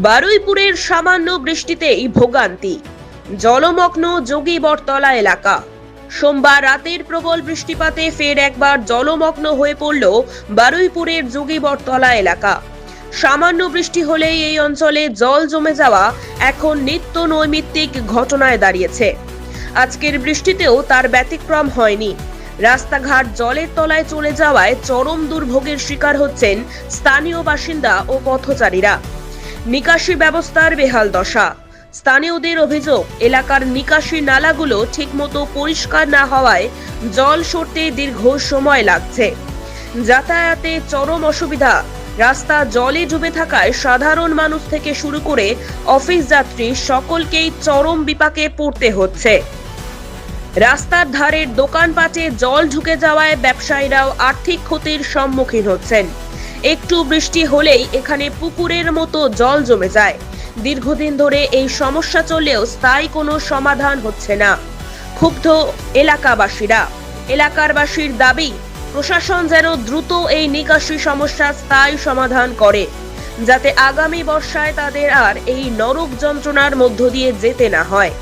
বারুইপুরের সামান্য বৃষ্টিতেই ভোগান্তি, জলমগ্ন যোগীবরতলা এলাকা। সোমবার রাতের প্রবল বৃষ্টিপাতে ফের একবার জলমগ্ন হয়ে পড়ল বারুইপুরের যোগীবরতলা এলাকা। সামান্য বৃষ্টি হলেই এই অঞ্চলে জল জমে যাওয়া এখন নিত্য নৈমিত্তিক ঘটনায় দাঁড়িয়েছে। আজকের বৃষ্টিতেও তার ব্যতিক্রম হয়নি। রাস্তাঘাট জলের তলায় চলে যাওয়ায় চরম দুর্ভোগের শিকার হচ্ছেন স্থানীয় বাসিন্দা ও পথচারীরা। নিকাশি ব্যবস্থার বেহাল দশা। স্থানীয়দের অভিযোগ, এলাকার নিকাশি নালাগুলো ঠিকমতো পরিষ্কার না হওয়ায় জল সরতে দীর্ঘ সময় লাগছে। যাতায়াতে চরম অসুবিধা। রাস্তা জলে ডুবে থাকায় সাধারণ মানুষ থেকে শুরু করে অফিস যাত্রী সকলকেই চরম বিপাকে পড়তে হচ্ছে। রাস্তার ধারের দোকানপাটে জল ঢুকে যাওয়ায় ব্যবসায়ীরাও আর্থিক ক্ষতির সম্মুখীন হচ্ছেন। একটু বৃষ্টি হলেই এখানে পুকুরের মতো জল জমে যায়। দীর্ঘদিন ধরে এই সমস্যা চললেও স্থায়ী কোনো সমাধান হচ্ছে না। ক্ষুব্ধ এলাকাবাসীরা। এলাকারবাসীর দাবি, প্রশাসন যেন দ্রুত এই নিকাশি সমস্যা স্থায়ী সমাধান করে, যাতে আগামী বর্ষায় তাদের আর এই নরক যন্ত্রণার মধ্য দিয়ে যেতে না হয়।